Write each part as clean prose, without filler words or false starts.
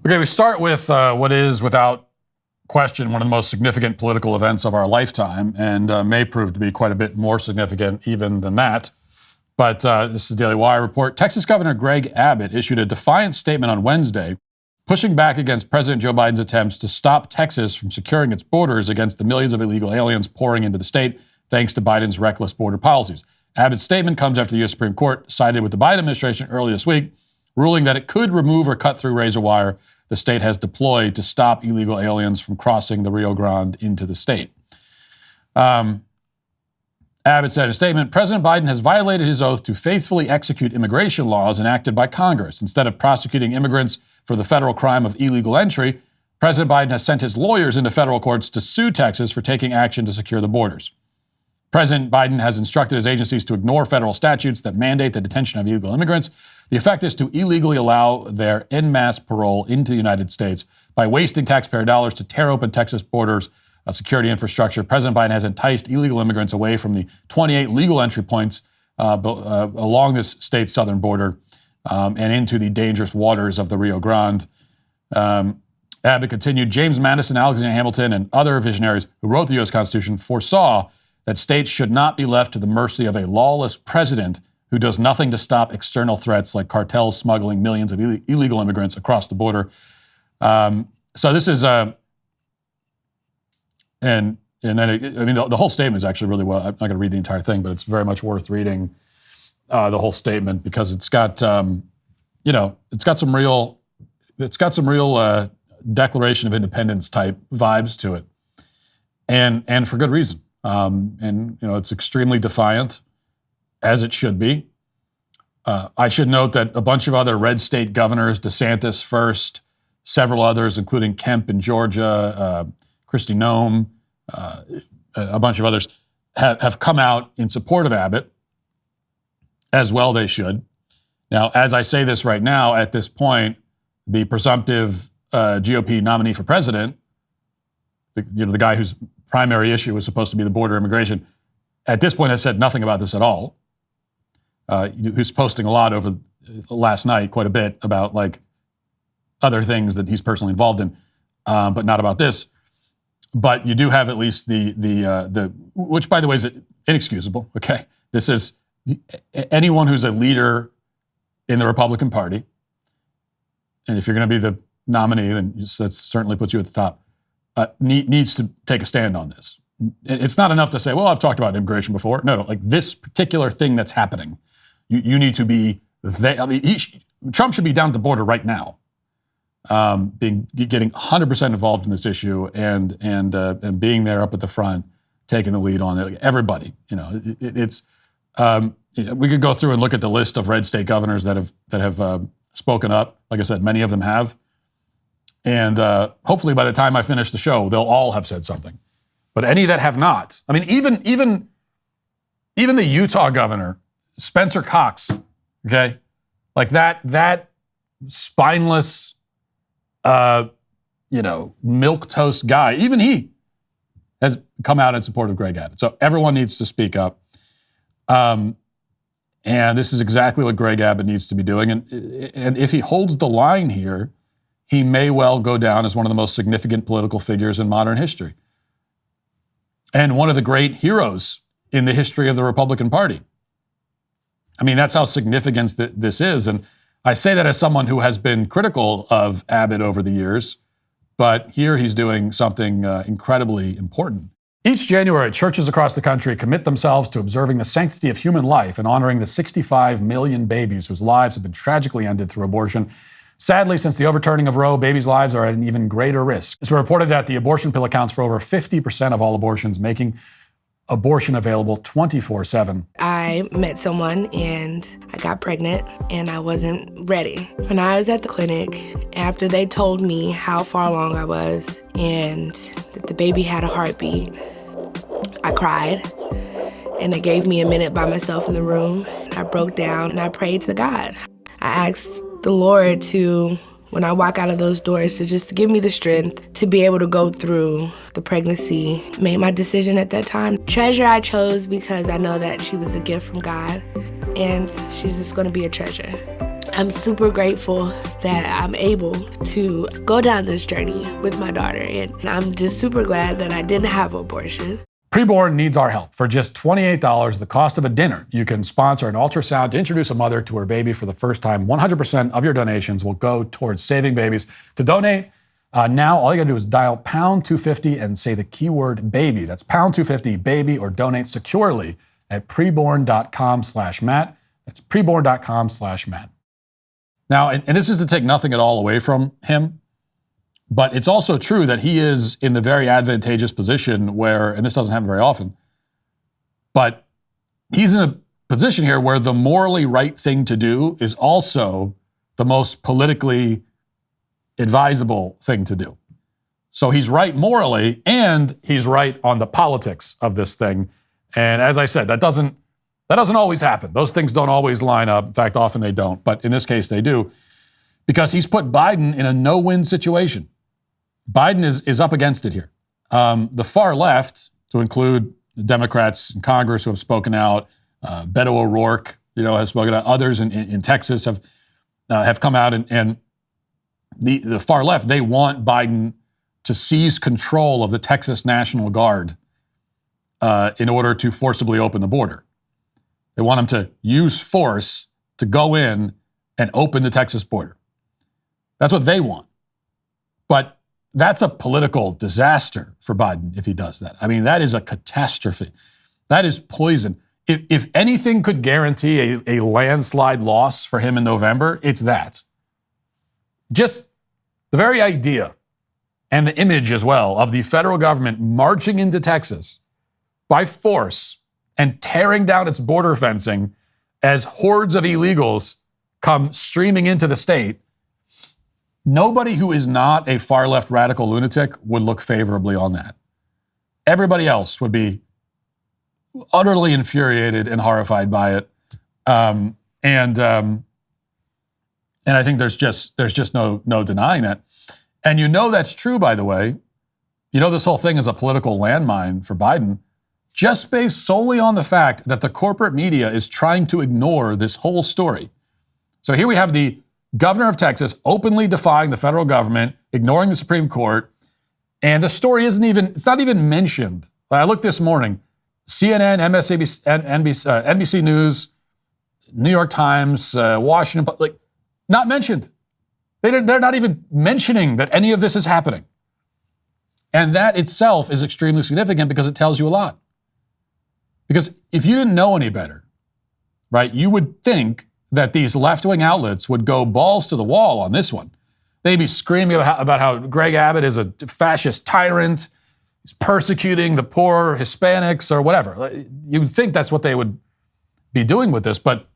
Okay, we start with what is, without question, one of the most significant political events of our lifetime, and may prove to be quite a bit more significant even than that. But this is a Daily Wire report. Texas Governor Greg Abbott issued a defiant statement on Wednesday, pushing back against President Joe Biden's attempts to stop Texas from securing its borders against the millions of illegal aliens pouring into the state, thanks to Biden's reckless border policies. Abbott's statement comes after the U.S. Supreme Court sided with the Biden administration earlier this week, ruling that it could remove or cut through razor wire the state has deployed to stop illegal aliens from crossing the Rio Grande into the state. Abbott said in a statement, President Biden has violated his oath to faithfully execute immigration laws enacted by Congress. Instead of prosecuting immigrants for the federal crime of illegal entry, President Biden has sent his lawyers into federal courts to sue Texas for taking action to secure the borders. President Biden has instructed his agencies to ignore federal statutes that mandate the detention of illegal immigrants. The effect is to illegally allow their en masse parole into the United States by wasting taxpayer dollars to tear open Texas borders, security infrastructure. President Biden has enticed illegal immigrants away from the 28 legal entry points along this state's southern border and into the dangerous waters of the Rio Grande. Abbott continued, James Madison, Alexander Hamilton, and other visionaries who wrote the U.S. Constitution foresaw that states should not be left to the mercy of a lawless president who does nothing to stop external threats like cartels smuggling millions of illegal immigrants across the border. So this is, and then, the whole statement is actually really well. I'm not going to read the entire thing, but it's very much worth reading the whole statement because it's got, it's got some real Declaration of Independence type vibes to it, and for good reason. It's extremely defiant, as it should be. I should note that a bunch of other red state governors, DeSantis first, several others, including Kemp in Georgia, Kristi Noem, a bunch of others, have come out in support of Abbott, as well they should. Now, as I say this right now, at this point, the presumptive GOP nominee for president, the guy whose primary issue was supposed to be the border immigration, at this point has said nothing about this at all. Who's posting a lot over last night, quite a bit, about like other things that he's personally involved in, but not about this. But you do have at least the which, by the way, is inexcusable. Okay, this is anyone who's a leader in the Republican Party, and if you're going to be the nominee, then that certainly puts you at the top. Needs to take a stand on this. It's not enough to say, well, I've talked about immigration before. No, like this particular thing that's happening, you need to be there. I mean, Trump should be down at the border right now, getting 100% involved in this issue and being there up at the front, taking the lead on it. Like everybody, we could go through and look at the list of red state governors that have spoken up. Like I said, many of them have. And hopefully by the time I finish the show, they'll all have said something. But any that have not, I mean, even the Utah governor, Spencer Cox, okay, like that spineless, milquetoast guy, even he has come out in support of Greg Abbott. So everyone needs to speak up. And this is exactly what Greg Abbott needs to be doing. And if he holds the line here, he may well go down as one of the most significant political figures in modern history. And one of the great heroes in the history of the Republican Party. I mean, that's how significant this is. And I say that as someone who has been critical of Abbott over the years, but here he's doing something incredibly important. Each January, churches across the country commit themselves to observing the sanctity of human life and honoring the 65 million babies whose lives have been tragically ended through abortion. Sadly, since the overturning of Roe, babies' lives are at an even greater risk. It's been reported that the abortion pill accounts for over 50% of all abortions, making abortion available 24/7. I met someone and I got pregnant and I wasn't ready. When I was at the clinic, after they told me how far along I was and that the baby had a heartbeat, I cried and they gave me a minute by myself in the room. I broke down and I prayed to God. I asked the Lord to, when I walk out of those doors, to just give me the strength to be able to go through the pregnancy. Made my decision at that time. Treasure I chose because I know that she was a gift from God and she's just going to be a treasure. I'm super grateful that I'm able to go down this journey with my daughter. And I'm just super glad that I didn't have an abortion. Preborn needs our help. For just $28, the cost of a dinner, you can sponsor an ultrasound to introduce a mother to her baby for the first time. 100% of your donations will go towards saving babies. To donate, now all you gotta do is dial pound 250 and say the keyword baby. That's pound 250 baby, or donate securely at preborn.com/Matt. That's preborn.com/Matt. Now, and this is to take nothing at all away from him, but it's also true that he is in the very advantageous position where, and this doesn't happen very often, but he's in a position here where the morally right thing to do is also the most politically advisable thing to do. So he's right morally, and he's right on the politics of this thing. And as I said, that doesn't always happen. Those things don't always line up. In fact, often they don't. But in this case, they do, because he's put Biden in a no-win situation. Biden is up against it here. The far left, to include the Democrats in Congress who have spoken out, Beto O'Rourke, has spoken out. Others in Texas have come out, and the far left, they want Biden to seize control of the Texas National Guard in order to forcibly open the border. They want him to use force to go in and open the Texas border. That's what they want. But that's a political disaster for Biden if he does that. I mean, that is a catastrophe. That is poison. If anything could guarantee a landslide loss for him in November, it's that. Just the very idea and the image as well of the federal government marching into Texas by force and tearing down its border fencing as hordes of illegals come streaming into the state, nobody who is not a far-left radical lunatic would look favorably on that. Everybody else would be utterly infuriated and horrified by it. And I think there's just no denying that. And that's true, by the way. This whole thing is a political landmine for Biden, just based solely on the fact that the corporate media is trying to ignore this whole story. So here we have the governor of Texas openly defying the federal government, ignoring the Supreme Court, and the story it's not even mentioned. I looked this morning, CNN, MSNBC, NBC News, New York Times, Washington, not mentioned. They're not even mentioning that any of this is happening. And that itself is extremely significant because it tells you a lot. Because if you didn't know any better, right, you would think that these left-wing outlets would go balls to the wall on this one. They'd be screaming about how Greg Abbott is a fascist tyrant, he's persecuting the poor Hispanics or whatever. You'd think that's what they would be doing with this, but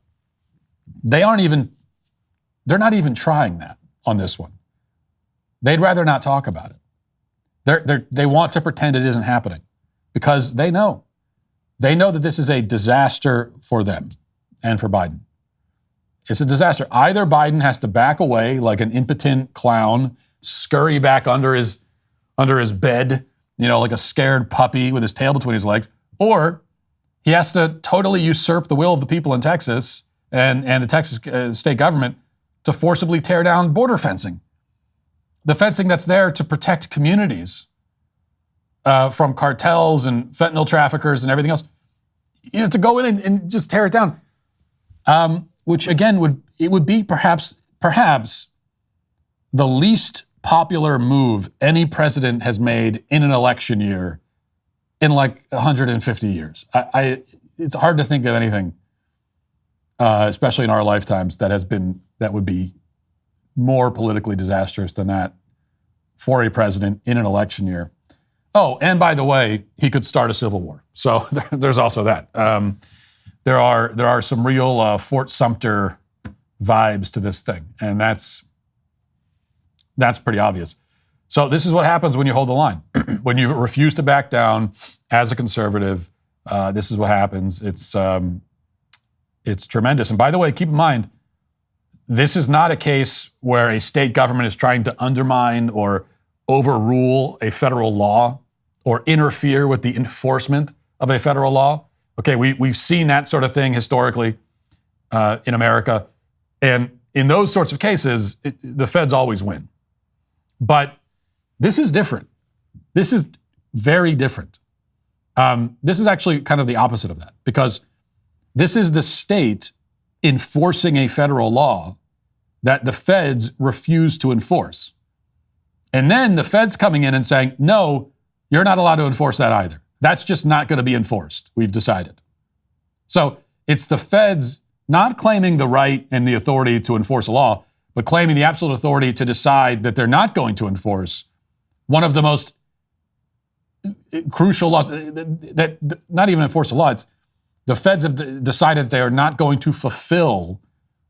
they're not even trying that on this one. They'd rather not talk about it. They want to pretend it isn't happening because they know. They know that this is a disaster for them and for Biden. It's a disaster. Either Biden has to back away like an impotent clown, scurry back under his bed, like a scared puppy with his tail between his legs, or he has to totally usurp the will of the people in Texas and the Texas state government to forcibly tear down border fencing. The fencing that's there to protect communities from cartels and fentanyl traffickers and everything else. You have to go in and just tear it down. Which again would be perhaps the least popular move any president has made in an election year in 150 years. It's hard to think of anything, especially in our lifetimes, that would be more politically disastrous than that for a president in an election year. Oh, and by the way, he could start a civil war. So there's also that. There are some real Fort Sumter vibes to this thing, and that's pretty obvious. So this is what happens when you hold the line. When you refuse to back down as a conservative, this is what happens. It's tremendous. And by the way, keep in mind, this is not a case where a state government is trying to undermine or overrule a federal law or interfere with the enforcement of a federal law. Okay, we've seen that sort of thing historically in America. And in those sorts of cases, the feds always win. But this is different. This is very different. This is actually kind of the opposite of that, because this is the state enforcing a federal law that the feds refuse to enforce. And then the feds coming in and saying, no, you're not allowed to enforce that either. That's just not going to be enforced, we've decided. So it's the feds not claiming the right and the authority to enforce a law, but claiming the absolute authority to decide that they're not going to enforce one of the most crucial laws, that not even enforce a law. It's the feds have decided they are not going to fulfill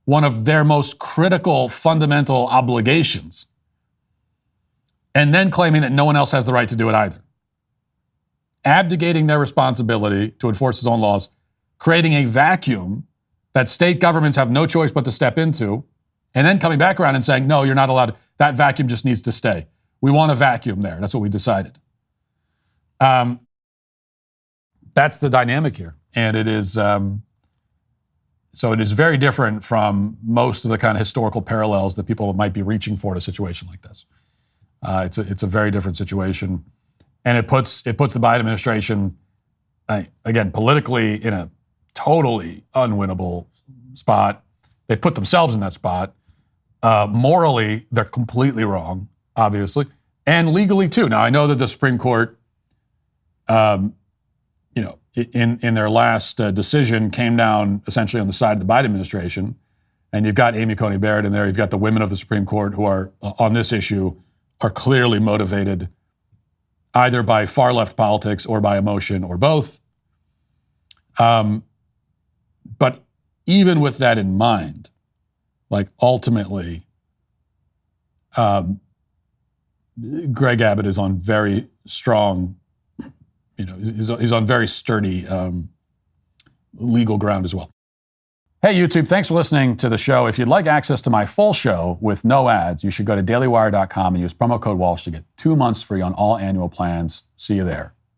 one of their most critical fundamental obligations, and then claiming that no one else has the right to do it either. Abdicating their responsibility to enforce its own laws, creating a vacuum that state governments have no choice but to step into, and then coming back around and saying, no, you're not allowed. That vacuum just needs to stay. We want a vacuum there. That's what we decided. That's the dynamic here. And it is, so it is very different from most of the kind of historical parallels that people might be reaching for in a situation like this. It's a very different situation. And it puts the Biden administration, again, politically in a totally unwinnable spot. They put themselves in that spot. Morally, they're completely wrong, obviously, and legally too. Now, I know that the Supreme Court, in their last decision, came down essentially on the side of the Biden administration, and you've got Amy Coney Barrett in there. You've got the women of the Supreme Court who are on this issue are clearly motivated either by far left politics or by emotion or both. But even with that in mind, like ultimately, Greg Abbott is on very strong, he's on very sturdy legal ground as well. Hey, YouTube, thanks for listening to the show. If you'd like access to my full show with no ads, you should go to dailywire.com and use promo code Walsh to get 2 months free on all annual plans. See you there.